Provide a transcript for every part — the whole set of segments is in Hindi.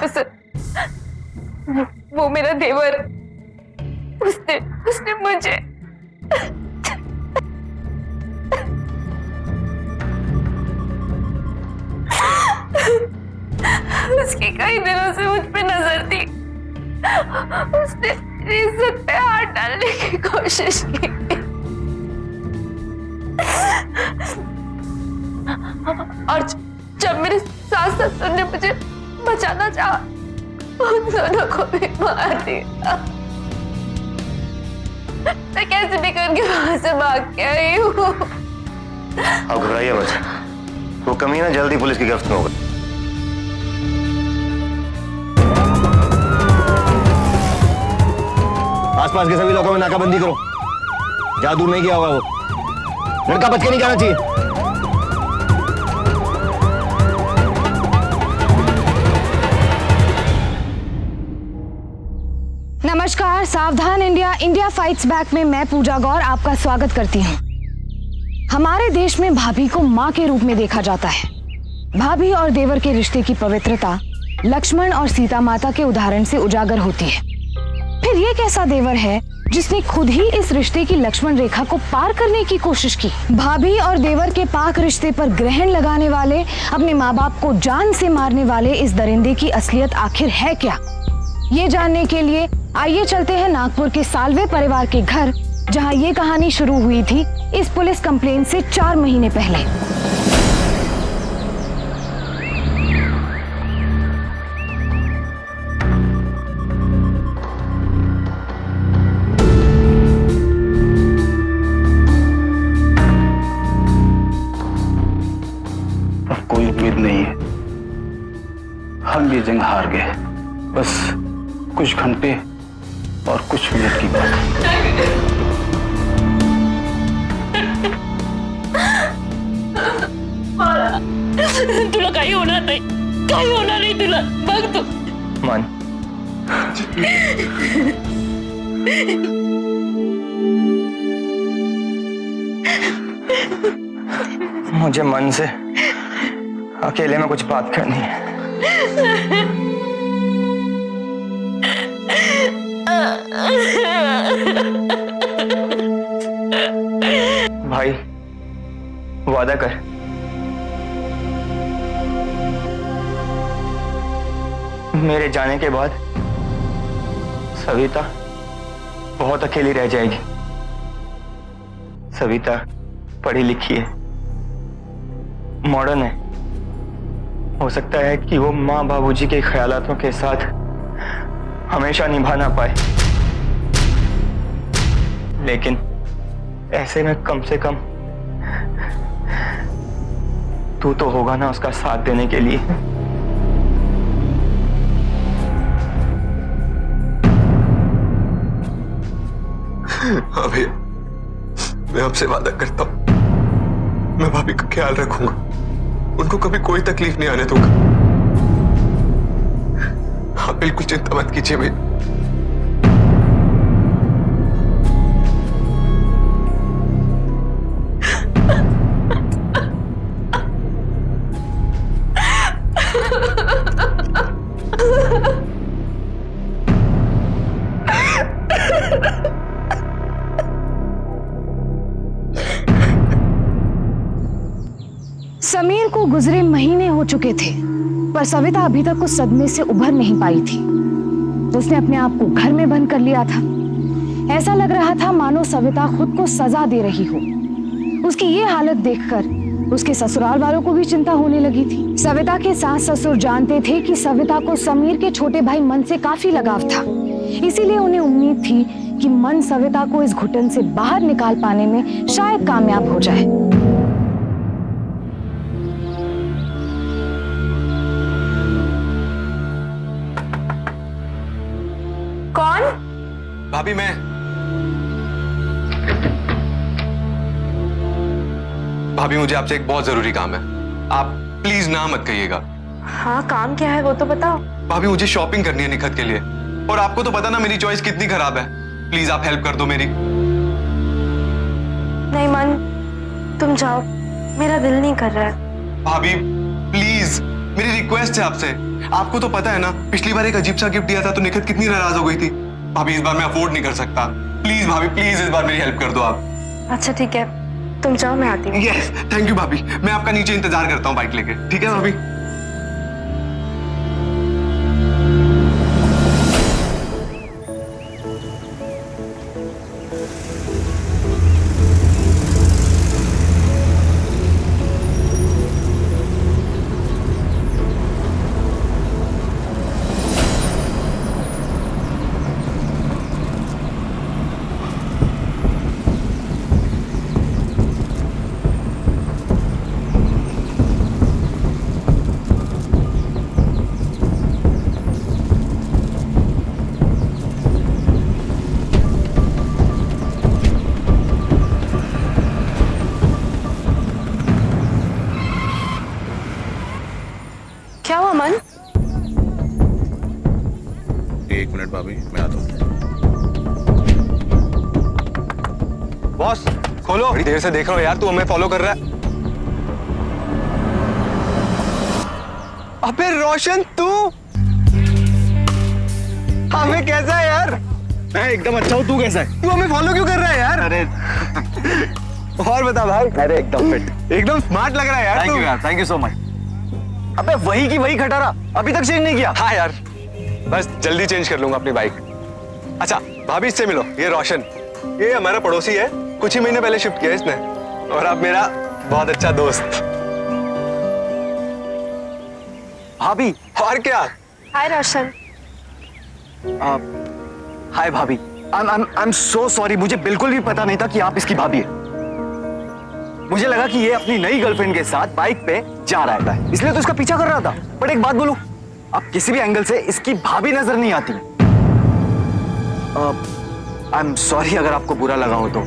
ऑफिसर, वो मेरा देवर, उसने मुझे उसकी कई दिनों से मुझ पे नजर थी। उसने मेरी इज्जत पे हाथ डालने की कोशिश की और जब मेरे सास ससुर ने मुझे बचाना चाहा, उन दोनों को भी मार दिया। मैं कैसे भी करके वहां से भाग के आई हूँ। अब घबराइए मत, वो कमीना जल्दी पुलिस की गिरफ्त में होगा। आसपास के सभी लोगों में नाकाबंदी करो, ज्यादा दूर नहीं गया होगा वो, लड़का बच के नहीं जाना चाहिए। नमस्कार, सावधान इंडिया, इंडिया फाइट्स बैक में मैं पूजा गौर आपका स्वागत करती हूँ। हमारे देश में भाभी को माँ के रूप में देखा जाता है। भाभी और देवर के रिश्ते की पवित्रता लक्ष्मण और सीता माता के उदाहरण से उजागर होती है। फिर ये कैसा देवर है जिसने खुद ही इस रिश्ते की लक्ष्मण रेखा को पार करने की कोशिश की? भाभी और देवर के पाक रिश्ते पर ग्रहण लगाने वाले, अपने माँ बाप को जान से मारने वाले इस दरिंदे की असलियत आखिर है क्या? ये जानने के लिए आइए चलते हैं नागपुर के सालवे परिवार के घर, जहां ये कहानी शुरू हुई थी इस पुलिस कंप्लेंट से 4 महीने पहले। अब कोई उम्मीद नहीं है, हम ये जंग हार गए। बस कुछ घंटे और कुछ मिनट की बात है। तुला काही होणार नाही तुला, बघ तू मन मुझे मन से अकेले में कुछ बात करनी है। भाई वादा कर, मेरे जाने के बाद सविता बहुत अकेली रह जाएगी। सविता पढ़ी लिखी है, मॉडर्न है, हो सकता है कि वो माँ बाबूजी के ख्यालातों के साथ हमेशा निभा ना पाए, लेकिन ऐसे में कम से कम तू तो होगा ना उसका साथ देने के लिए। हाँ भैया, मैं आपसे वादा करता हूँ, मैं भाभी का ख्याल रखूंगा, उनको कभी कोई तकलीफ नहीं आने दूंगा। आप बिल्कुल चिंता मत कीजिए भैया। समीर को गुजरे महीने हो चुके थे, पर सविता अभी तक उस सदमे से उभर नहीं पाई थी। उसने अपने आप को घर में बंद कर लिया था। ऐसा लग रहा था मानो सविता खुद को सजा दे रही हो। उसकी ये हालत देखकर उसके ससुराल वालों को भी चिंता होने लगी थी। सविता के सास ससुर जानते थे कि सविता को समीर के छोटे भाई मन से काफी लगाव था, इसीलिए उन्हें उम्मीद थी कि मन सविता को इस घुटन से बाहर निकाल पाने में शायद कामयाब हो जाए। कौन? भाभी मैं। भाभी मुझे आपसे एक बहुत जरूरी काम है, आप प्लीज ना मत कहिएगा। हाँ, काम क्या है वो तो बताओ। भाभी मुझे शॉपिंग करनी है निखत के लिए, और आपको तो पता ना मेरी चॉइस कितनी खराब है। प्लीज आप हेल्प कर दो मेरी। नहीं मन, तुम जाओ, मेरा दिल नहीं कर रहा है। भाभी प्लीज, मेरी रिक्वेस्ट है आपसे, आपको तो पता है ना, पिछली बार एक अजीब सा गिफ्ट दिया था तो निखित कितनी नाराज हो गई थी। भाभी इस बार मैं अफोर्ड नहीं कर सकता। प्लीज भाभी, प्लीज इस बार मेरी हेल्प कर दो आप। अच्छा ठीक है, तुम जाओ, मैं आती हूँ। यस, थैंक यू भाभी। मैं आपका नीचे इंतजार करता हूँ बाइक लेके, ठीक है भाभी? क्या हुआ मन? एक मिनट भाभी, मैं आता हूँ। बॉस खोलो, बड़ी देर से देख रहा हूँ यार, तू हमें फॉलो कर रहा है। अबे रोशन, तू हमें कैसा है यार? मैं एकदम अच्छा हूँ, तू कैसा है? तू हमें फॉलो क्यों कर रहा है यार? अरे और बता भाई। अरे एकदम फिट, एकदम स्मार्ट लग रहा है यार। थैंक तू यू यार, थैंक यू सो मच। अबे वही की वही खटारा अभी तक चेंज नहीं किया। हाँ यार, बस जल्दी चेंज कर लूंगा अपनी बाइक। अच्छा भाभी, इससे मिलो, ये रोशन, ये हमारा पड़ोसी है, कुछ ही महीने पहले शिफ्ट किया इसने, और अब मेरा बहुत अच्छा दोस्त। भाभी। और क्या? हाय रोशन। हाय भाभी। आई एम सो सॉरी, मुझे बिल्कुल भी पता नहीं था कि आप इसकी भाभी है। मुझे लगा कि ये अपनी नई गर्लफ्रेंड के साथ बाइक पे जा रहा है, इसलिए तो इसका पीछा कर रहा था। बट एक बात बोलूं, अब किसी भी एंगल से इसकी भाभी नजर नहीं आती। आई एम सॉरी अगर आपको बुरा लगा हो तो।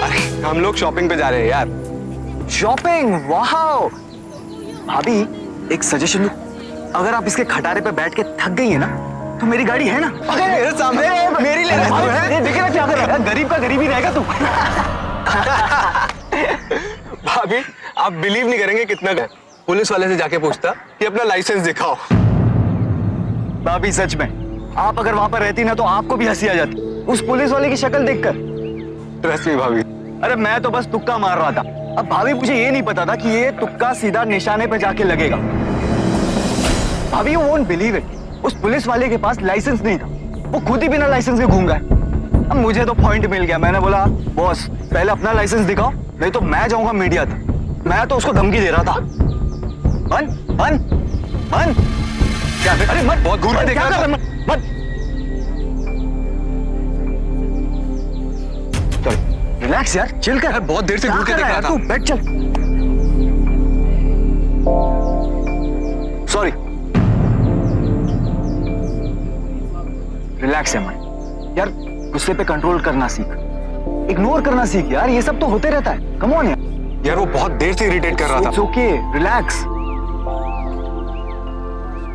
अरे हम लोग शॉपिंग पे जा रहे हैं यार। शॉपिंग? वाह भाभी, एक सजेशन दूं, अगर आप इसके खटारे पे बैठ के थक गई है ना, तो मेरी गाड़ी है ना, मेरे सामने मेरी ले रहा है। देखे ना क्या कर रहा है, गरीब का गरीब ही रहेगा तू। भाभी आप बिलीव नहीं करेंगे कितना पुलिस वाले से जाके पूछता कि अपना लाइसेंस दिखाओ। भाभी सच में, आप अगर वहां पर रहती ना तो आपको भी हंसी आ जाती उस पुलिस वाले की शक्ल देखकर। ट्रस्ट मी भाभी। अरे मैं तो बस तुक्का मार रहा था। अब भाभी मुझे ये नहीं पता था कि ये तुक्का सीधा निशाने पे जाके लगेगा। भाभी यू वोंट बिलीव इट, उस पुलिस वाले के पास लाइसेंस नहीं था, वो खुद ही बिना लाइसेंस के घूम गए। अब मुझे तो पॉइंट मिल गया। मैंने बोला बॉस पहले अपना लाइसेंस दिखाओ, नहीं तो मैं जाऊंगा मीडिया तक। मैं तो उसको धमकी दे रहा था। मन मन मन क्या? अरे मत, बहुत घूर में देख रहा था। मत चल रिलैक्स यार, चिल कर। बहुत देर से घूर के देख रहा था। तू बैठ, चल। सॉरी। रिलैक्स है मन यार, गुस्से पे कंट्रोल करना सीख, इग्नोर करना सीख यार, ये सब तो होते रहता है। कम ऑन यार वो बहुत देर से इरिटेट कर रहा था। It's okay, relax.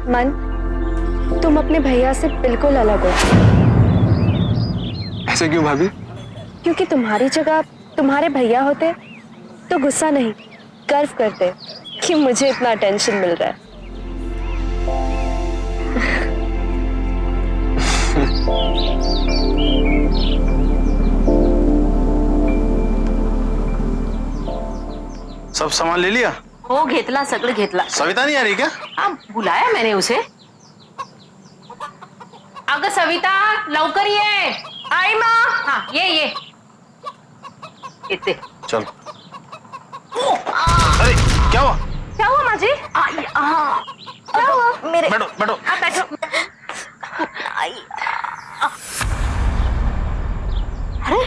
मन, तुम अपने भैया से बिल्कुल अलग हो। ऐसे क्यों भाभी? क्योंकि तुम्हारी जगह तुम्हारे भैया होते तो गुस्सा नहीं, गर्व करते कि मुझे इतना टेंशन मिल रहा है। सब सामान ले लिया? हो घेतला, सगळं घेतला। सविता नहीं आ रही क्या? हाँ, बुलाया मैंने उसे। अगं सविता, लवकर ये। आई माँ। हाँ ये येते। चल। अरे क्या हुआ? क्या हुआ माँ जी? क्या हुआ? मेरे बैठो बैठो। आप बैठो। अरे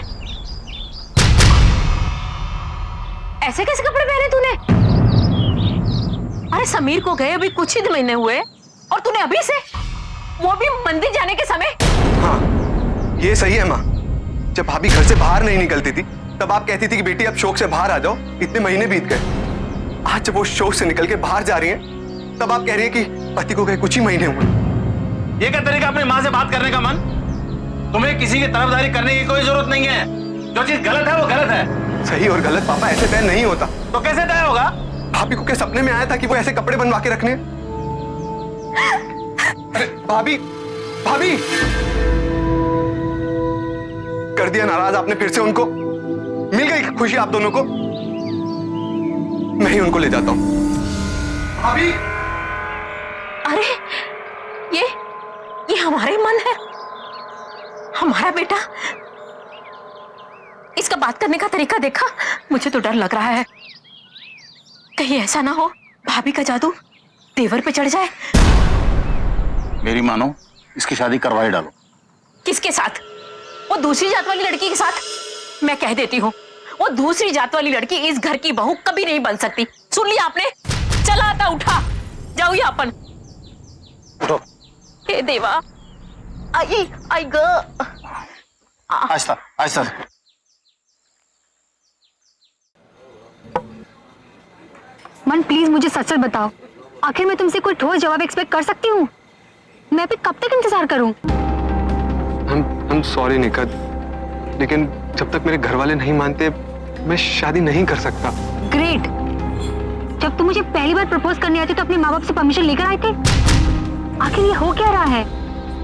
ऐसे कैसे कपड़े पहने तूने? अरे समीर को गए अभी कुछ ही महीने हुए और तूने अभी से, वो भी मंदिर जाने के समय। हाँ ये सही है माँ, जब भाभी घर से बाहर नहीं निकलती थी तब आप कहती थी कि बेटी अब शौक से बाहर आ जाओ, इतने महीने बीत गए। आज जब वो शौक से निकल के बाहर जा रही हैं तब आप कह रही हैं कि पति को गए कुछ ही महीने हुए। ये क्या तरीका अपनी माँ से बात करने का मन? तुम्हें किसी की तरफदारी करने की कोई जरूरत नहीं है। जो चीज गलत है वो गलत है। सही और गलत पापा ऐसे तय नहीं होता। तो कैसे तय होगा? भाभी को क्या सपने में आया था कि वो ऐसे कपड़े बनवा के रखने? अरे भाभी, भाभी, कर दिया नाराज आपने फिर से उनको। मिल गई खुशी आप दोनों को। मैं ही उनको ले जाता हूं। भाभी, अरे ये हमारा ही मन है, हमारा बेटा। इसका बात करने का तरीका देखा, मुझे तो डर लग रहा है कहीं ऐसा ना हो भाभी का जादू देवर पे चढ़ जाए। मेरी मानो, इसकी शादी करवाई डालो। किसके साथ? वो दूसरी जात वाली लड़की के साथ। मैं कह देती हूँ, वो दूसरी जात वाली लड़की इस घर की बहू कभी नहीं बन सकती। सुन लिया आपने? चला आता, उठा जाओ ये अपन। उठो। हे देवा, आई ग। आहिस्ता आहिस्ता। मन प्लीज मुझे सच सच बताओ, आखिर मैं तुमसे कोई ठोस जवाब एक्सपेक्ट कर सकती हूँ? मैं भी कब तक इंतजार करूँ? हम सॉरी निकट, लेकिन जब तक मेरे घर वाले नहीं मानते मैं शादी नहीं कर सकता। ग्रेट। जब तुम मुझे पहली बार प्रपोज करने आए थे तो अपने माँ बाप से परमिशन लेकर आए थे। आखिर ये हो क्या रहा है?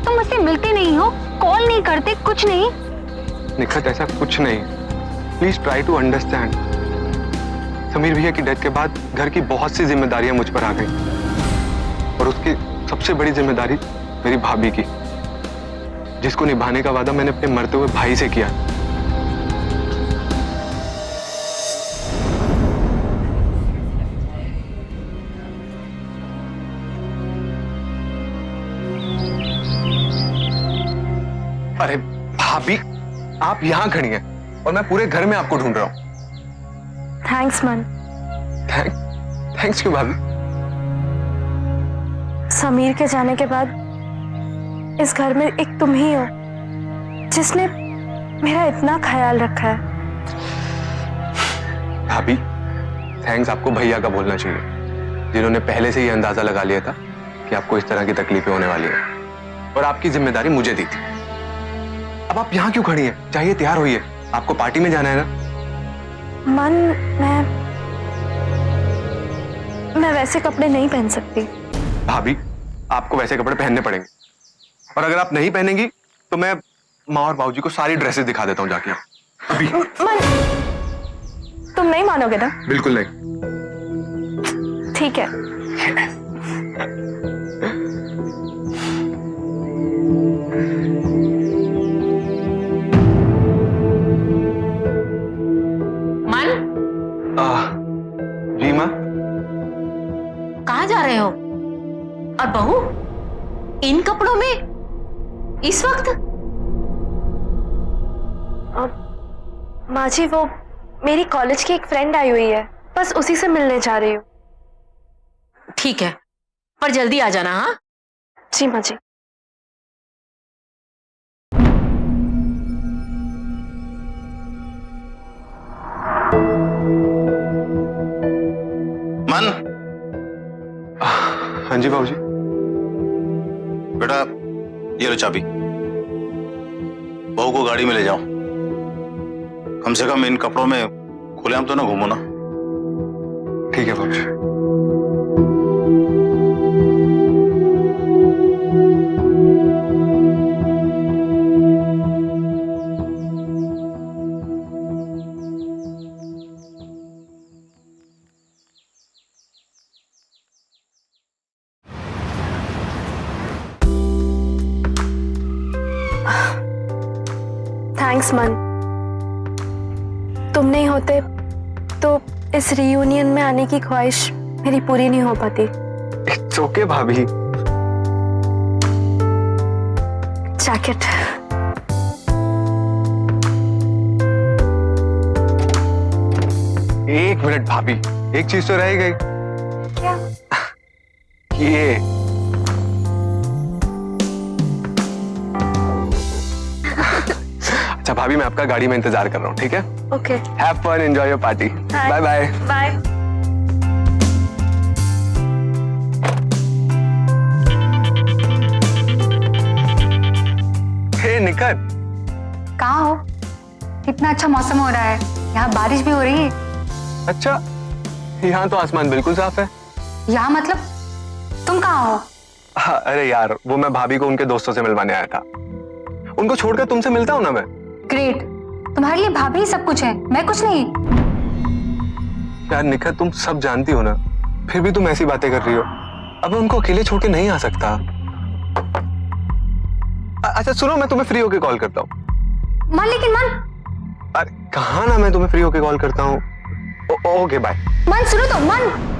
तुम मुझसे मिलते नहीं हो, कॉल नहीं करते, कुछ नहीं। निखत, ऐसा कुछ नहीं। Please try to understand. Sameer भैया की डेथ के बाद घर की बहुत सी जिम्मेदारियां मुझ पर आ गई, और उसकी सबसे बड़ी जिम्मेदारी मेरी भाभी की, जिसको निभाने का वादा मैंने अपने मरते हुए भाई से किया। अरे भाभी, आप यहां खड़ी हैं और मैं पूरे घर में आपको ढूंढ रहा हूं। थैंक्स मन। थैंक्स क्यों भाभी? समीर के जाने के बाद इस घर में एक तुम ही हो जिसने मेरा इतना ख्याल रखा है। भाभी, थैंक्स आपको भैया का बोलना चाहिए, जिन्होंने पहले से ही अंदाजा लगा लिया था कि आपको इस तरह की तकलीफें होने वाली है, और आपकी जिम्मेदारी मुझे दी थी। अब आप यहाँ क्यों खड़ी हैं? चाहिए तैयार होइए, आपको पार्टी में जाना है ना। मन, मैं वैसे कपड़े नहीं पहन सकती। भाभी, आपको वैसे कपड़े पहनने पड़ेंगे, और अगर आप नहीं पहनेंगी तो मैं माँ और बाबूजी को सारी ड्रेसेस दिखा देता हूँ जाके। अभी मन, तुम नहीं मानोगे ना? बिल्कुल नहीं। ठीक है। मन, जी माँ। कहाँ जा रहे हो? और बहू इन कपड़ों में इस वक्त? माँ जी, वो मेरी कॉलेज की एक फ्रेंड आई हुई है, बस उसी से मिलने जा रही हूँ। ठीक है, पर जल्दी आ जाना। हाँ जी माँ जी। मन, हाँ जी बाबूजी। बेटा ये लो चाबी, बहू को गाड़ी में ले जाओ। कम से कम इन कपड़ों में खुलेआम तो ना घूमो ना। ठीक है बाबूजी। थैंक्स मन। तुम नहीं होते तो इस रियूनियन में आने की ख्वाहिश मेरी पूरी नहीं हो पाती। इट्स ओके भाभी। जैकेट। एक मिनट भाभी, एक चीज तो रह गई। क्या? ये अच्छा भाभी, मैं आपका गाड़ी में इंतजार कर रहा हूँ, ठीक है? Okay. Have fun, enjoy your party. Bye bye. Bye. Hey Nikat, कहाँ हो? कितना अच्छा मौसम हो रहा है, यहाँ बारिश भी हो रही है। अच्छा, यहाँ तो आसमान बिल्कुल साफ है। यहाँ मतलब तुम कहाँ हो? हाँ, अरे यार वो मैं भाभी को उनके दोस्तों से मिलवाने आया था। उनको छोड़कर तुमसे मिलता हूँ ना मैं। ग्रेट, तुम्हारे लिए भाभी ही सब कुछ है, मैं कुछ नहीं। यार निखा, तुम सब जानती हो ना, फिर भी तुम ऐसी बातें कर रही हो। अब मैं उनको अकेले छोड़ के नहीं आ सकता। अच्छा सुनो, मैं तुम्हें फ्री होके कॉल करता हूँ। मन, लेकिन मन। अरे कहा ना, मैं तुम्हें फ्री होके कॉल करता हूँ। Okay bye. मन सुनो तो, मन।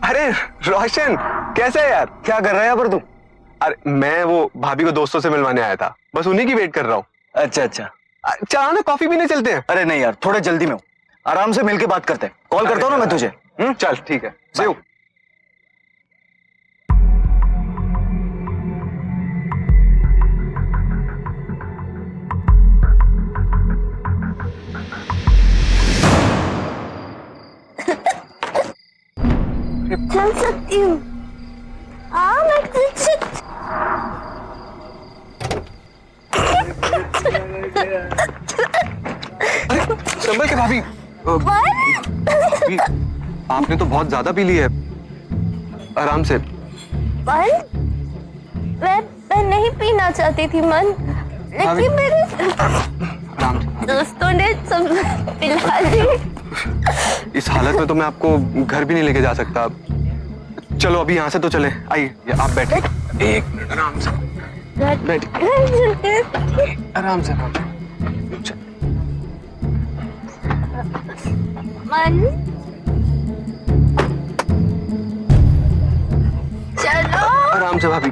अरे रोशन, कैसे है यार? क्या कर रहा है यहाँ पर तू? अरे मैं वो भाभी को दोस्तों से मिलवाने आया था, बस उन्हीं की वेट कर रहा हूँ। अच्छा अच्छा। चलो ना, कॉफी पीने चलते हैं। अरे नहीं यार, थोड़े जल्दी में हूँ, आराम से मिलके बात करते हैं। कॉल करता हूँ ना मैं तुझे। चल ठीक है, see you। चल सकती हूँ। हाँ मैं संभल के भाभी। भाभी, आपने तो बहुत ज्यादा पी ली है, आराम से। मैं नहीं पीना चाहती थी मन, लेकिन मेरे आराम से। दोस्तों ने सब पिला दी। इस हालत में तो मैं आपको घर भी नहीं लेके जा सकता। चलो अभी यहाँ से तो चले। आइए आप बैठे, एक मिनट आराम से बैठिए, आराम से। मन चलो। आराम से भाभी।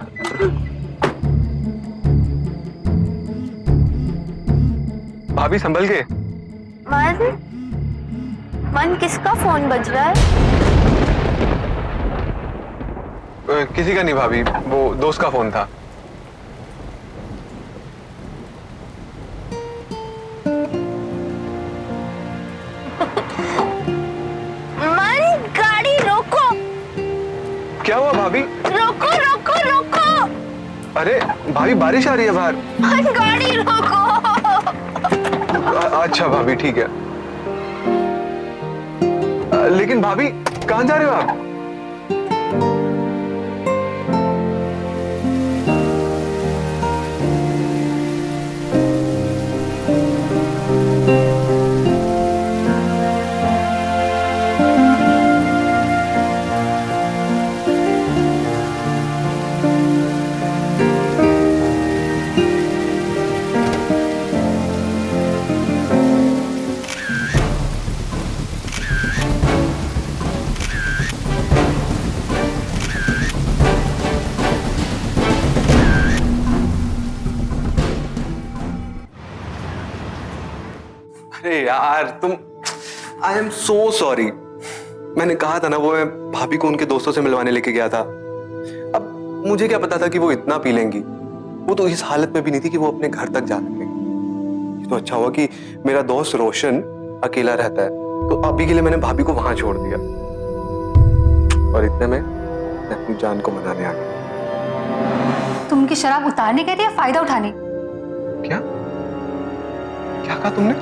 भाभी संभल के। मन मन किसका फोन बज रहा है? किसी का नहीं भाभी, वो दोस्त का फोन था। मन गाड़ी रोको। क्या हुआ भाभी? रोको रोको रोको। अरे भाभी, बारिश आ रही है बाहर। मन गाड़ी रोको। अच्छा भाभी ठीक है। लेकिन भाभी कहाँ जा रहे हो आप? अरे यार तुम, आई एम सो सॉरी। मैंने कहा था ना, वो मैं भाभी को उनके दोस्तों से मिलवाने लेके गया था। अब मुझे क्या पता था कि वो इतना पी लेंगी। वो तो इस हालत में भी नहीं थी कि वो अपने घर तक जा सके। ये तो अच्छा हुआ कि मेरा दोस्त रोशन अकेला रहता है, तो अभी के लिए मैंने भाभी को वहां छोड़ दिया। और इतने में मैं अपनी जान को मनाने आ गया। तुम उनकी शराब उतारने गए थे या फायदा उठाने? क्या क्या कहा तुमने?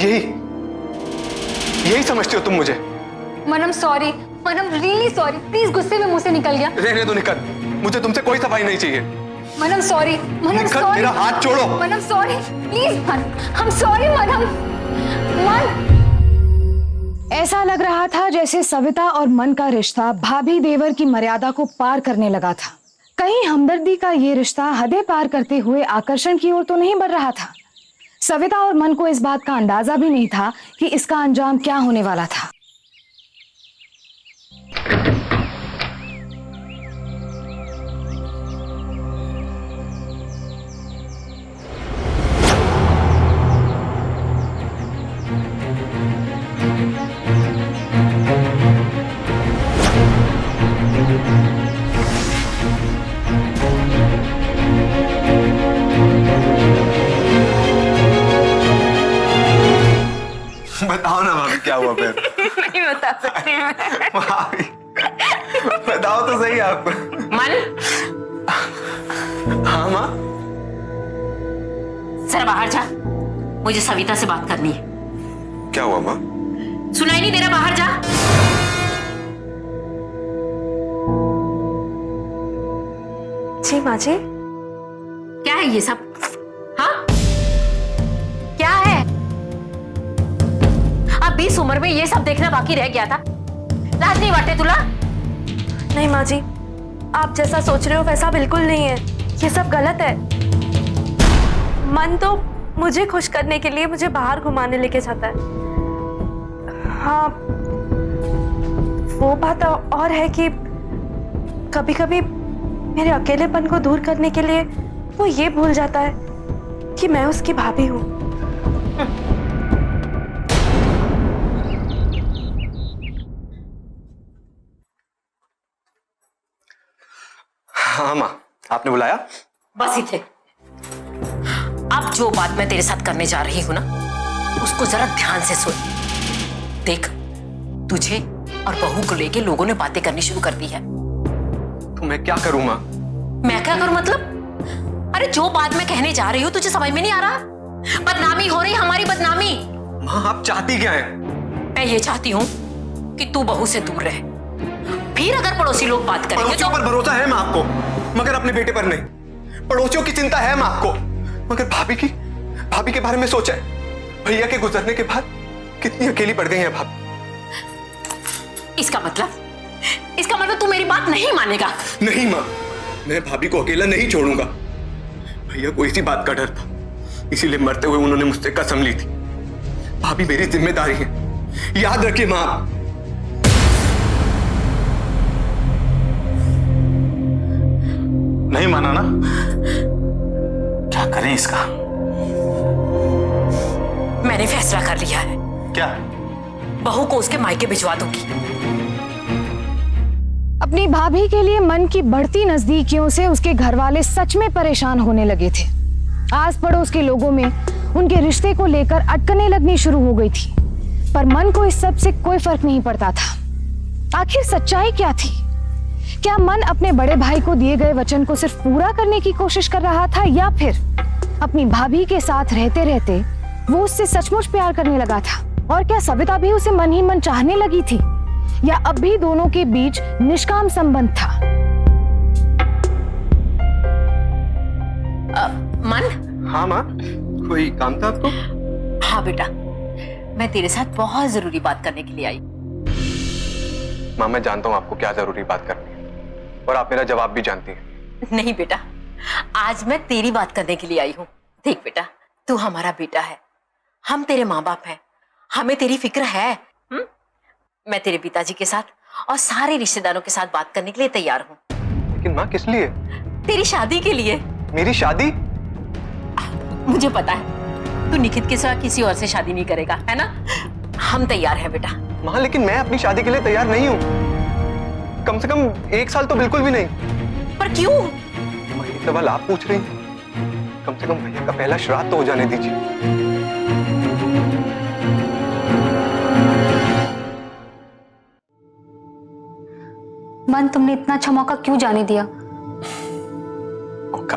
यही समझते हो तुम मुझे? मनम सॉरी, मनम रियली सॉरी। प्लीज, गुस्से में मुंह से निकल गया। रहने दो निकल, मुझे तुमसे कोई सफाई नहीं चाहिए। मनम सॉरी, मनम निखत, सॉरी। मेरा हाथ छोड़ो। मनम सॉरी, प्लीज मन, हम सॉरी मनम। मन। ऐसा लग रहा था जैसे सविता और मन का रिश्ता भाभी देवर की मर्यादा को पार करने लगा था। कहीं हमदर्दी का ये रिश्ता हदें पार करते हुए आकर्षण की ओर तो नहीं बढ़ रहा था। सविता और मन को इस बात का अंदाजा भी नहीं था कि इसका अंजाम क्या होने वाला था। बताओ ना भाभी, क्या हुआ फिर? नहीं बता सकती मैं। भाभी बताओ तो सही आप। मन, हाँ माँ। जरा बाहर जा, मुझे सविता से बात करनी है। क्या हुआ माँ? सुनाई नहीं दे रहा? बाहर जा। जी माँ जी। क्या है ये सब? हाँ, क्या है? अब 20 उम्र में ये सब देखना बाकी रह गया था। लाज नहीं वाटे तुला? नहीं माँ जी, आप जैसा सोच रहे हो वैसा बिल्कुल नहीं है। ये सब गलत है। मन तो मुझे खुश करने के लिए मुझे बाहर घुमाने लेके जाता है। हाँ, वो बात और है कि कभी कभी मेरे अकेलेपन को दूर करने के लिए वो ये भूल जाता है कि मैं उसकी भाभी हूँ। हाँ माँ, आपने बुलाया? बस ही थे। अब जो बात मैं तेरे साथ करने जा रही हूँ ना, उसको जरा ध्यान से सुन। देख, तुझे और बहू को लेके लोगों ने बातें करनी शुरू कर दी है। तो मैं क्या करूँ माँ? मैं क्या करूं मतलब? अरे जो बात मैं कहने जा रही हूँ तुझे समझ में नहीं आ रहा? बदनामी हो रही, हमारी बदनामी। माँ आप चाहती क्या है? मैं ये चाहती हूँ कि तू बहू से दूर रहे। फिर अगर पड़ोसी लोग बात करेंगे पड़ोसियों पर भरोसा है माँ आपको, मगर अपने बेटे पर नहीं। पड़ोसियों की चिंता है माँ आपको, मगर भाभी के बारे में सोचा है? भैया के गुजरने के बाद कितनी अकेली पड़ गई है भाभी। इसका मतलब तू मेरी बात नहीं मानेगा? नहीं माँ, मैं भाभी को अकेला नहीं छोड़ूंगा। भैया को इसी बात का डर था, इसीलिए मरते हुए उन्होंने मुझसे कसम ली थी। भाभी मेरी जिम्मेदारी है, याद रखिए माँ। नहीं माना ना? क्या करें इसका? मैंने फैसला कर लिया है। क्या? बहू को उसके मायके भिजवा दूंगी। अपनी भाभी के लिए मन की बढ़ती नजदीकियों से उसके घर वाले सच में परेशान होने लगे थे। आस पड़ोस के लोगों में उनके रिश्ते को लेकर अटकनें लगनी शुरू हो गई थी, पर मन को इस सब से कोई फर्क नहीं पड़ता था। आखिर सच्चाई क्या थी? क्या मन अपने बड़े भाई को दिए गए वचन को सिर्फ पूरा करने की कोशिश कर रहा था, या फिर अपनी भाभी के साथ रहते रहते वो उससे सचमुच प्यार करने लगा था? और क्या सविता भी उसे मन ही मन चाहने लगी थी, या अब भी दोनों के बीच निष्काम संबंध था? मन? हाँ माँ, कोई काम था आपको? हाँ बेटा, मैं तेरे साथ बहुत जरूरी बात करने के लिए आई। माँ मैं जानता हूँ आपको क्या जरूरी बात करनी है, और आप मेरा जवाब भी जानती हैं। नहीं बेटा, आज मैं तेरी बात करने के लिए आई हूँ। देख बेटा, तू हमारा बेटा है, हम तेरे माँ बाप हैं, हमें तेरी फिक्र है। मैं तेरे पिताजी के साथ और सारे रिश्तेदारों के साथ बात करने के लिए तैयार हूँ। लेकिन माँ किस लिए? तेरी शादी के लिए। मेरी शादी? मुझे पता है तू निखित के सिवा किसी और से शादी नहीं करेगा, है ना? हम तैयार हैं बेटा। माँ लेकिन मैं अपनी शादी के लिए तैयार नहीं हूँ, कम से कम 1 साल तो बिल्कुल भी नहीं। पर क्यों? माँ ये सवाल आप पूछ रही हैं, कम से कम भैया का पहला श्राद्ध तो हो जाने दीजिए। मन, तुमने इतना अच्छा मौका क्यों जाने दिया? मौका?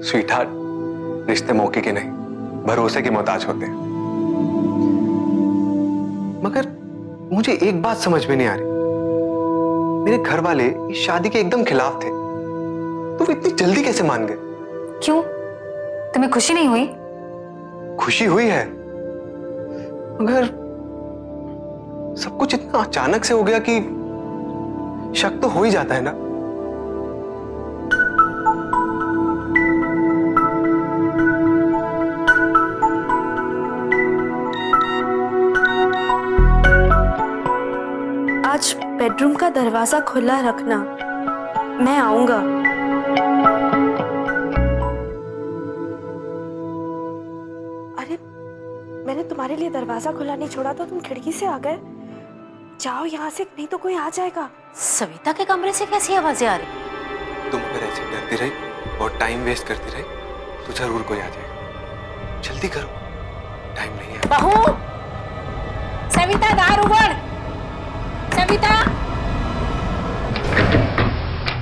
स्वीटहार्ट, रिश्ते मौके के नहीं भरोसे के मोहताज होते हैं। मगर मुझे एक बात समझ में नहीं आ रही, मेरे घर वाले इस शादी के एकदम खिलाफ थे, तो वो इतनी जल्दी कैसे मान गए? क्यों, तुम्हें खुशी नहीं हुई? खुशी हुई है, मगर सब कुछ इतना अचानक से हो गया कि शक तो हो ही जाता है ना। आज बेडरूम का दरवाजा खुला रखना, मैं आऊंगा। अरे मैंने तुम्हारे लिए दरवाजा खुला नहीं छोड़ा तो तुम खिड़की से आ गए। जाओ यहाँ से, नहीं तो कोई आ जाएगा। सविता के कमरे से कैसी आवाजें आ रही? तुम अगर ऐसे डरती रही और टाइम वेस्ट करती रही तो जरूर कोई आ जाएगा। जल्दी करो, टाइम नहीं है। बहू, सविता दार उगड़। सविता,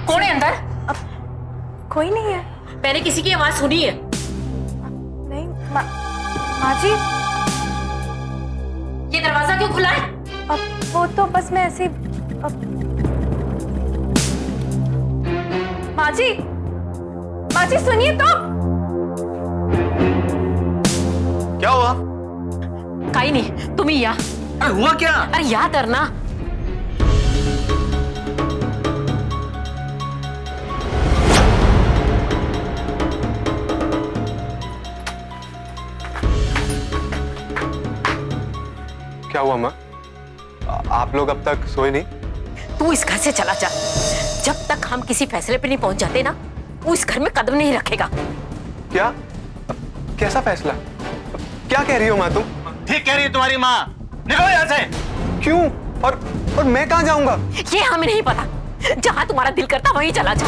कौन है अंदर? कोई नहीं है। मैंने किसी की आवाज सुनी है। नहीं माँ जी, ये दरवाजा क्यों खुला है? अब वो तो बस मैं ऐसे माँ जी, माँ जी सुनिए तो। क्या हुआ? काही नाही, तुम्ही या. अरे हुआ क्या? अरे या तर ना. क्या हुआ माँ? आप लोग अब तक सोए नहीं? तू इस घर से चला जा. जब तक हम किसी फैसले पे नहीं पहुंच जाते ना, वो इस घर में कदम नहीं रखेगा. क्या? कैसा फैसला? क्या कह रही हो माँ तुम? ठीक कह रही है तुम्हारी माँ. निकलो यहाँ से. क्यों? और मैं कहाँ जाऊंगा? ये हमें नहीं पता. जहां तुम्हारा दिल करता वहीं चला जा.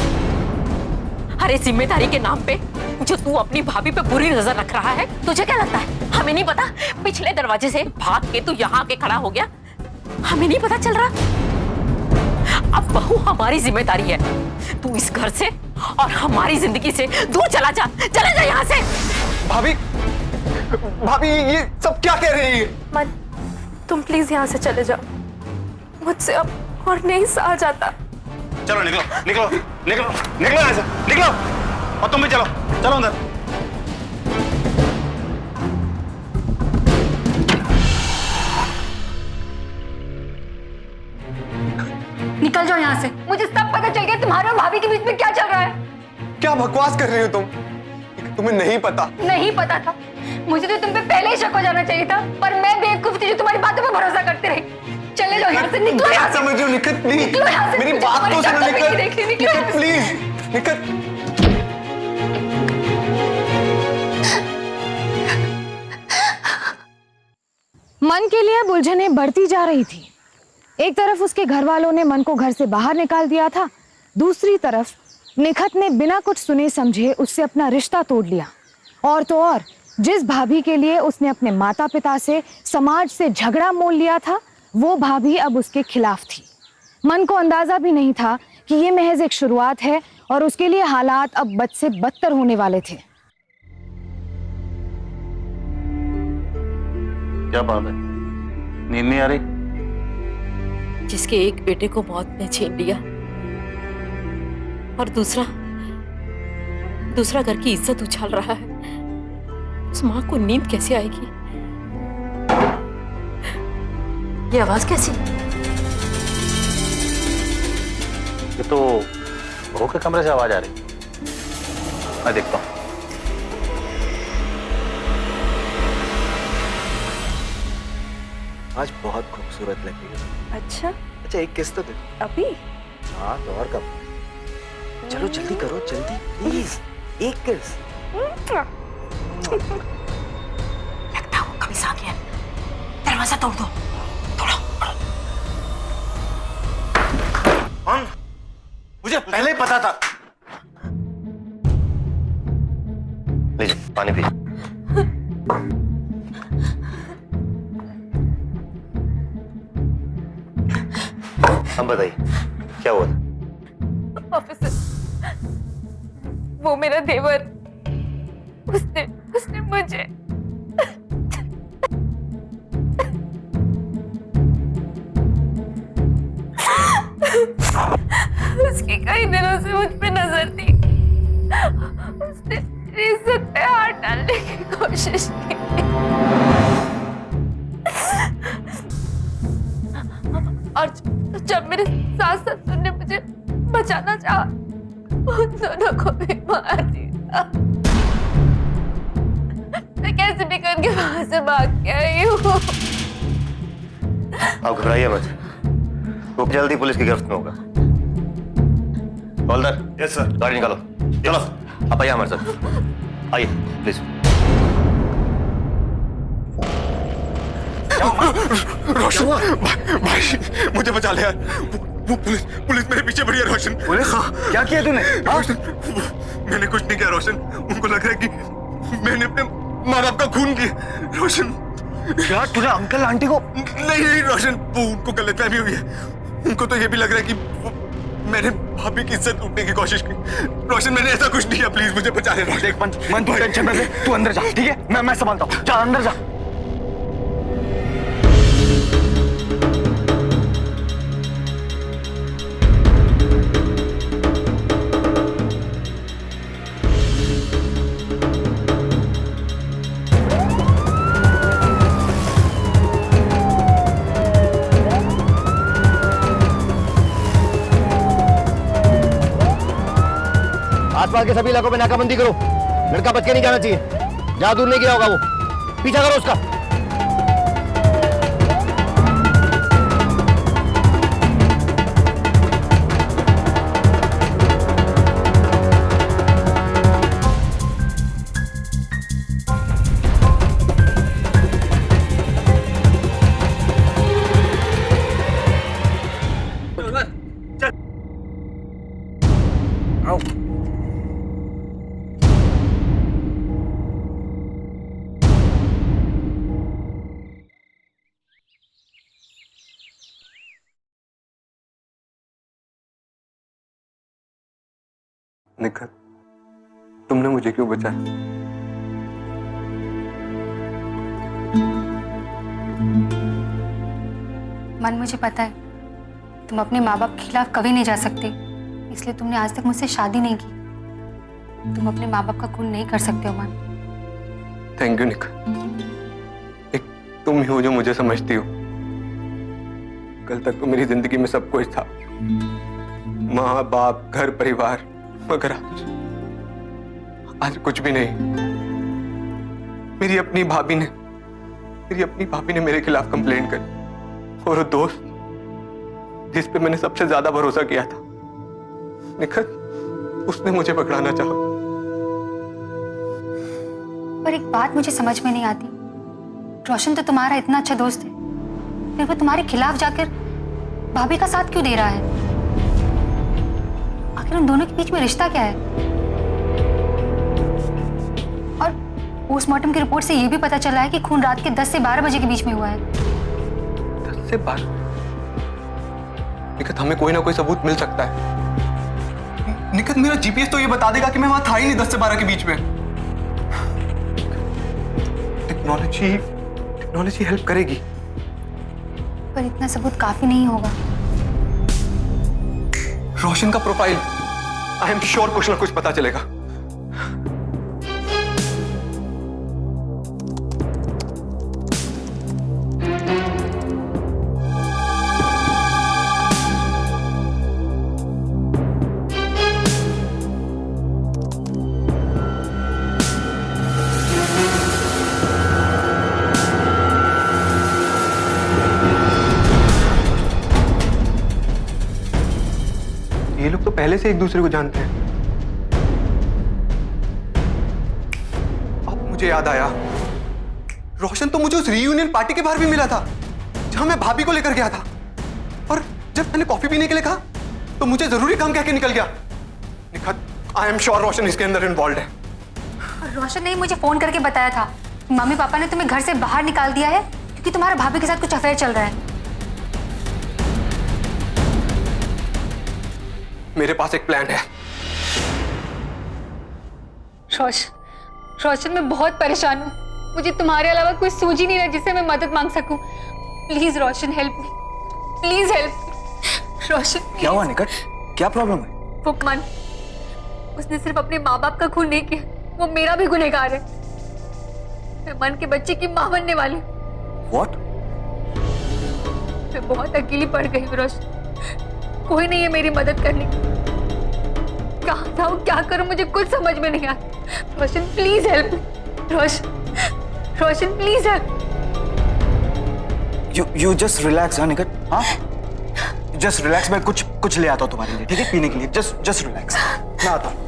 अरे जिम्मेदारी के नाम पे जो तू अपनी भाभी पे बुरी नजर रख रहा है, तुझे क्या लगता है हमें नहीं पता? पिछले दरवाजे से भाग के तू यहाँ आके खड़ा हो गया, हमें नहीं पता चल रहा? अब बहू हमारी जिम्मेदारी है. तू इस घर से और हमारी जिंदगी से दूर चला जा. चला जा यहाँ से. भाभी, भाभी ये सब क्या कह रही है? मन, तुम प्लीज यहाँ से चले जाओ. मुझसे अब और नहीं सहा जाता. चलो निकलो निकलो निकलो निकलो यहाँ से. निकलो. और तुम भी चलो. चलो अंदर. निकल जाओ यहाँ से. मुझे सब पता चल गया तुम्हारे और भाभी के बीच में क्या चल रहा है. क्या बकवास कर रही हो तुम? तुम्हें नहीं पता? नहीं पता था. मुझे तो तुम पे पहले ही शक हो जाना चाहिए था, पर मैं बेवकूफ थी जो तुम्हारी बातों पे भरोसा करती रही. चले जाओ यहाँ से. निकलो यहाँ से. समझ रही हो निखत? प्लीज निकलो यहाँ से. मेरी मुझे बात तो तुम्हारी सुनो शक्ल भी नहीं निखत. देखनी. निकलो यहाँ निखत से. प्लीज. निखत. मन के लिए अब उलझनें बढ़ती जा रही थी. एक तरफ उसके घर वालों ने मन को घर से बाहर निकाल दिया था, दूसरी तरफ निखत ने बिना कुछ सुने समझे उससे अपना रिश्ता तोड़ लिया. और तो और जिस भाभी के लिए उसने अपने माता पिता से, समाज से झगड़ा मोल लिया था, वो भाभी अब उसके खिलाफ थी. मन को अंदाजा भी नहीं था कि ये महज एक शुरुआत है और उसके लिए हालात अब बद से बदतर होने वाले थे. क्या बात है? नींद नहीं आ रही? जिसके एक बेटे को मौत ने छीन लिया और दूसरा घर की इज्जत उछाल रहा है, उस मां को नींद कैसे आएगी? ये आवाज कैसी? ये तो बहू के कमरे से आवाज आ रही. मैं देखता हूँ. आज बहुत खूबसूरत लग रही है. अच्छा, अच्छा एक किस तो दे. अभी? हाँ तो और कब? चलो जल्दी करो जल्दी प्लीज. एक किस. लगता है वो कभी आ गया. दरवाजा तोड़ दो. कौन? मुझे पहले ही पता था. लीजिए पानी पी. हम बताइए क्या हुआ था? ऑफिसर, वो मेरा देवर, उसने मुझे उसकी कई दिनों से मुझ पे नजर थी. उसने मेरी इज्जत पे हाथ डालने की कोशिश की. और जब मेरे सास ससुर ने मुझे बचाना चाहा, उन दोनों को भी मार दिया. मैं कैसे भी करके वहां से भाग के आई हूँ. आप घबराइए मत. वो जल्दी पुलिस की गिरफ्त में होगा. हवलदार. Yes sir. गाड़ी निकालो. चलो आप आइए हमारे साथ. आइए प्लीज. रोशन भाई मुझे बचा ले यार. वो पुलिस मेरे पीछे पड़ी है रोशन. पुलिस? क्या किया तूने? रोशन मैंने कुछ नहीं किया रोशन. उनको लग रहा है कि मैंने अपने माँ बाप का खून किया. रोशन क्या तूने अंकल आंटी को? नहीं रोशन, वो उनको गलतफहमी हुई है. उनको तो ये भी लग रहा है कि मैंने भाभी की इज्जत लूटने की कोशिश की. रोशन मैंने ऐसा कुछ नहीं किया. प्लीज मुझे बचा ले रोशन. देख मन तू टेंशन मत ले. तू अंदर जा ठीक है. मैं संभालता हूँ. जा अंदर जा. आसपास के सभी इलाकों में नाकाबंदी करो। लड़का बच के नहीं जाना चाहिए। ज्यादा दूर नहीं गया होगा वो। पीछा करो उसका। निखत, तुमने मुझे क्यों बचाया? मन, मुझे पता है तुम अपने माँ बाप के खिलाफ कभी नहीं जा सकते, इसलिए तुमने आज तक मुझसे शादी नहीं की। तुम अपने माँ बाप का खून नहीं कर सकते हो मन। Thank you Nikhat. एक तुम ही हो जो मुझे समझती हो। कल तक तो मेरी जिंदगी में सब कुछ था, माँ बाप, घर परिवार, मगर आज कुछ भी नहीं। मेरी अपनी भाभी ने मेरे खिलाफ कंप्लेंट करी, और वो दोस्त जिस पे मैंने सबसे ज्यादा भरोसा किया था, निखत, उसने मुझे पकड़ाना चाहा। पर एक बात मुझे समझ में नहीं आती, रोशन तो तुम्हारा इतना अच्छा दोस्त है, फिर वो तुम्हारे खिलाफ जाकर भाभी का साथ क्यों दे रहा है? आखिर उन दोनों के बीच में रिश्ता क्या है? और पोस्टमार्टम की रिपोर्ट से यह भी पता चला है कि खून रात के 10 से 12 बजे के बीच में हुआ है। 10 से 12? निखत, हमें कोई ना कोई सबूत मिल सकता है। निखत, मेरा जीपीएस तो ये बता देगा कि मैं वहां था ही नहीं 10 से 12 के बीच में। टेक्नोलॉजी हेल्प करेगी, पर इतना सबूत काफी नहीं होगा। रोशन का प्रोफाइल, आई एम श्योर कुछ ना कुछ पता चलेगा। ये लोग तो पहले से एक दूसरे को जानते हैं। अब मुझे याद आया, रोशन तो मुझे उस रीयूनियन पार्टी के बाहर भी मिला था, जहां मैं भाभी को लेकर गया था। और जब मैंने कॉफी पीने के लिए कहा, तो मुझे जरूरी काम कह के निकल गया। निखत, आई एम श्योर रोशन इसके अंदर इन्वॉल्व है। और रोशन ने मुझे फोन करके बताया था, मम्मी पापा ने तुम्हें घर से बाहर निकाल दिया है क्योंकि तुम्हारा भाभी के साथ कुछ अफेयर चल रहा है। मेरे पास एक प्लान है। रोशन, मैं बहुत परेशान हूँ। मुझे तुम्हारे अलावा कोई सूझ ही नहीं रहा जिससे मैं मदद मांग सकूं। Please Roshan, help me, please help. Roshan, क्या हुआ निकट? क्या प्रॉब्लम है? वो मन, उसने सिर्फ अपने माँ बाप का खून नहीं किया, वो मेरा भी गुनहगार है। मैं मन के बच्चे की माँ बनने वाली हूँ। What? मैं बहुत अकेली पड़ गई हूँ रोशन, कोई नहीं है मेरी मदद करने की। कहाँ जाऊँ, क्या करूँ, मुझे कुछ समझ में नहीं आता। Roshan please help me. Roshan please help. You just relax, हाँ निकट, हाँ? Just relax, मैं कुछ ले आता हूँ तुम्हारे लिए, ठीक है, पीने के लिए। Just relax, मैं आता हूँ।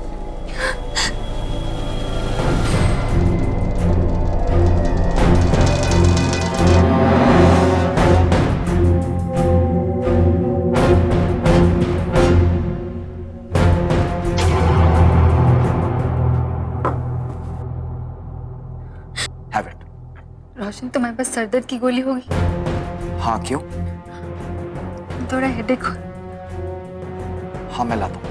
रोशन, तुम्हारे पास सरदर्द की गोली होगी? हाँ, क्यों? थोड़ा हेडेक हो। हाँ, मैं लाता हूँ।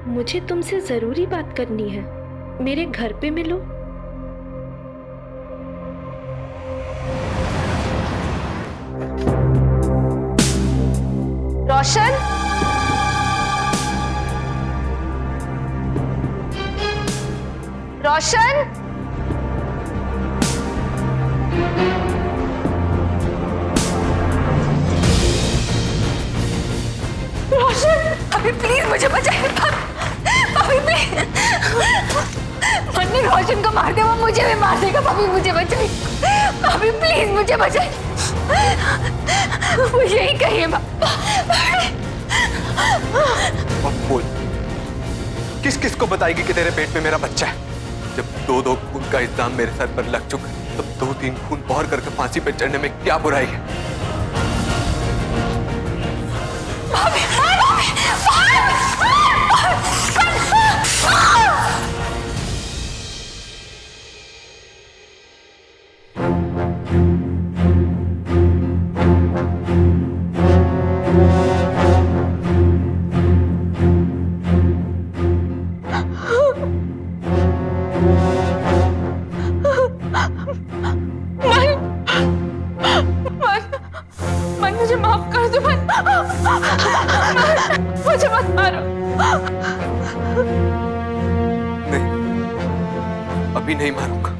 मुझे तुमसे जरूरी बात करनी है, मेरे घर पे मिलो। रोशन, रोशन, रोशन, अभी प्लीज मुझे बचाइए। अभी प्लीज, मन ने रोशन को मार दिया, वो मुझे भी मार देगा। अभी मुझे बचाइए, अभी प्लीज मुझे बचाइए। वो यही कहिए। अब बोल, किस किस को बताएगी कि तेरे पेट में मेरा बच्चा है? जब 2-2 खून का इल्जाम मेरे सर पर लग चुका है, तब 2-3 खून और करके फांसी पे चढ़ने में क्या बुराई है? मन, मुझे माफ कर दो। मन, मुझे मत मारो। नहीं, अभी नहीं मारूंगा।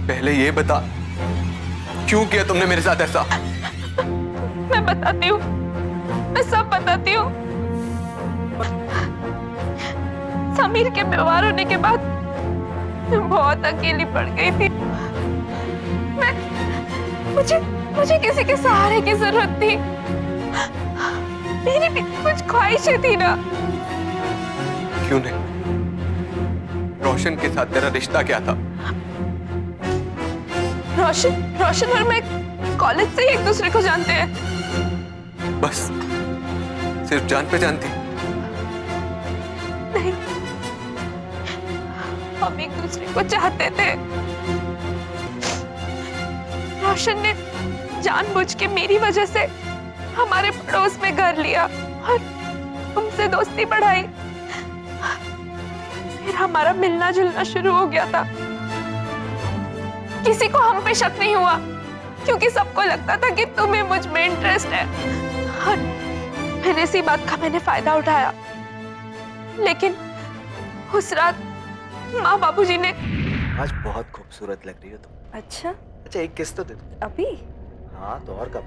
पहले ये बता, क्यों किया तुमने मेरे साथ ऐसा? मैं बताती हूँ, मैं सब बताती हूँ। समीर के बीमार होने के बाद मैं बहुत अकेली पड़ गई थी। मुझे किसी के सहारे की जरूरत थी। मेरी भी कुछ ख्वाहिशें थी ना। क्यों नहीं? रोशन के साथ तेरा रिश्ता क्या था? रोशन और मैं कॉलेज से ही एक दूसरे को जानते हैं। बस सिर्फ जान पे जानती? नहीं, हम एक दूसरे को चाहते थे। रोशन ने जानबूझ के मेरी वजह से हमारे पड़ोस में घर लिया और उनसे दोस्ती बढ़ाई। फिर हमारा मिलना जुलना शुरू हो गया था। किसी को हम पे शक नहीं हुआ, क्योंकि सबको लगता था कि तुम्हें मुझ में इंटरेस्ट है। और फिर इसी बात का मैंने फायदा उठाया। लेकिन उस रात माँ बाबूजी ने। आज बहुत खूबसूरत लग रही हो तुम। अच्छा, एक किस तो दे दो। अभी? हाँ तो और कब?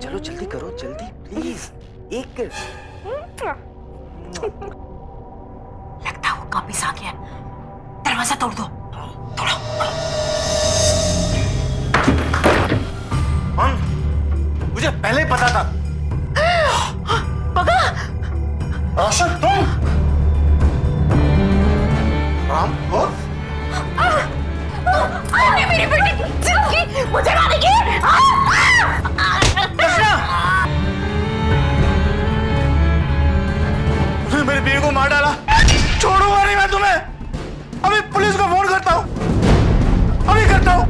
चलो जल्दी करो, जल्दी प्लीज, एक किस। लगता है वो वापिस आ गया। दरवाजा तोड़ दो, तोड़ो। मुझे पहले ही पता था। पगा, रोशन तुम? राम हो? मेरी बेटी मुझे मारेगी। तूने मेरी बीवी को मार डाला। छोड़ूंगा नहीं मैं तुम्हें। अभी पुलिस को फोन करता हूँ, अभी करता हूँ।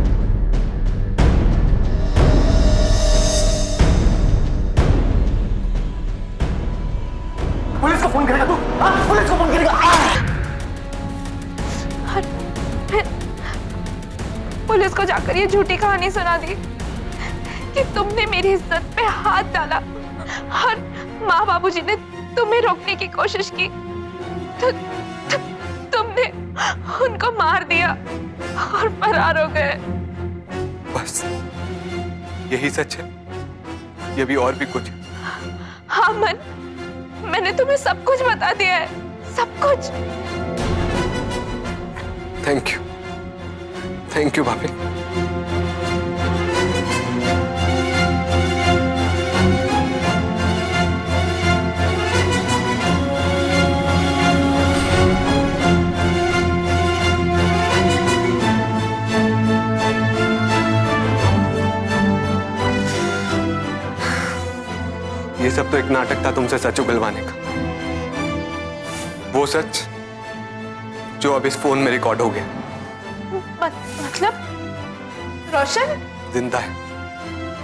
पुलिस को फोन करेगा तू? हाँ, पुलिस को फोन करेगा। पुलिस को जाकर ये झूठी कहानी सुना दी कि तुमने मेरी इज्जत पे हाथ डाला और माँ बाबूजी ने तुम्हें रोकने की कोशिश की। तुमने उनको मार दिया और फरार हो गए। बस यही सच है? ये भी और भी कुछ है? हाँ मन, मैंने तुम्हें सब कुछ बता दिया है, सब कुछ। थैंक यू भाभी। ये सब तो एक नाटक था तुमसे सच उगलवाने का। वो सच जो अब इस फोन में रिकॉर्ड हो गया। मतलब रोशन जिंदा है,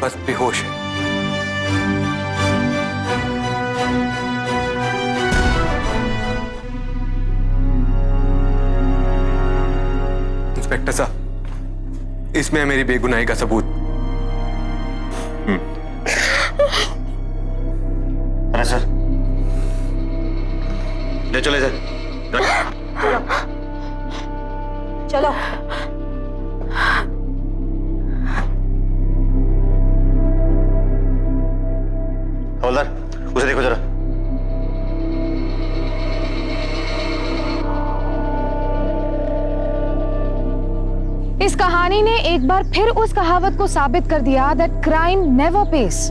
बस बेहोश है। इसमें है मेरी बेगुनाही का सबूत। अरे सर, ले चले सर। चलो हवलदार, उसे देखो जरा। इस कहानी ने एक बार फिर उस कहावत को साबित कर दिया दैट क्राइम नेवर पेस।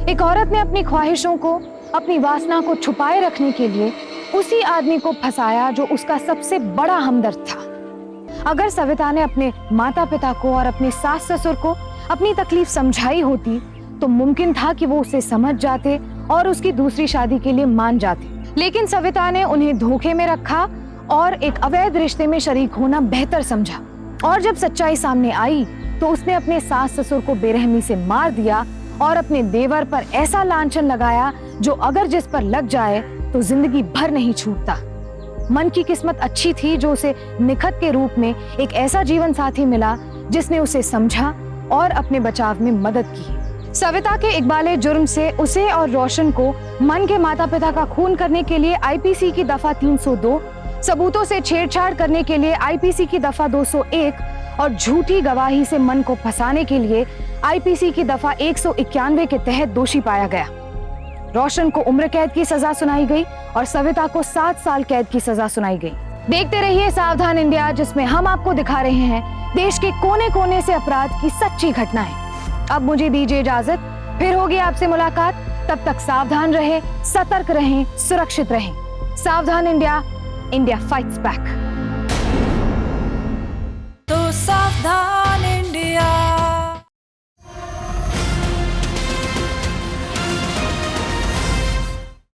एक औरत ने अपनी ख्वाहिशों को, अपनी वासना को छुपाए रखने के लिए उसी आदमी को फंसाया जो उसका सबसे बड़ा हमदर्द था। अगर सविता ने अपने माता पिता को और अपने सास ससुर को अपनी तकलीफ समझाई होती तो मुमकिन था कि वो उसे समझ जाते और उसकी दूसरी शादी के लिए मान जाते। लेकिन सविता ने उन्हें धोखे में रखा और एक अवैध रिश्ते में शरीक होना बेहतर समझा। और जब सच्चाई सामने आई तो उसने अपने सास ससुर को बेरहमी से मार दिया और अपने देवर पर ऐसा लांछन लगाया जो अगर जिस पर लग जाए तो जिंदगी भर नहीं छूटता। मन की किस्मत अच्छी थी जो उसे निखत के रूप में एक ऐसा जीवन साथी मिला जिसने उसे समझा और अपने बचाव में मदद की। सविता के इकबाले जुर्म से उसे और रोशन को मन के माता पिता का खून करने के लिए आईपीसी की दफा 302, सबूतों से छेड़छाड़ करने के लिए आईपीसी की दफा 201 और झूठी गवाही से मन को फंसाने के लिए आईपीसी की दफा 191 के तहत दोषी पाया गया। रोशन को उम्र कैद की सजा सुनाई गई और सविता को 7 साल कैद की सजा सुनाई गई। देखते रहिए सावधान इंडिया, जिसमें हम आपको दिखा रहे हैं देश के कोने कोने से अपराध की सच्ची घटनाएं। अब मुझे दीजिए इजाजत, फिर होगी आपसे मुलाकात। तब तक सावधान रहें, सतर्क रहें, सुरक्षित रहें। सावधान इंडिया, इंडिया फाइट्स बैक। तो सावधान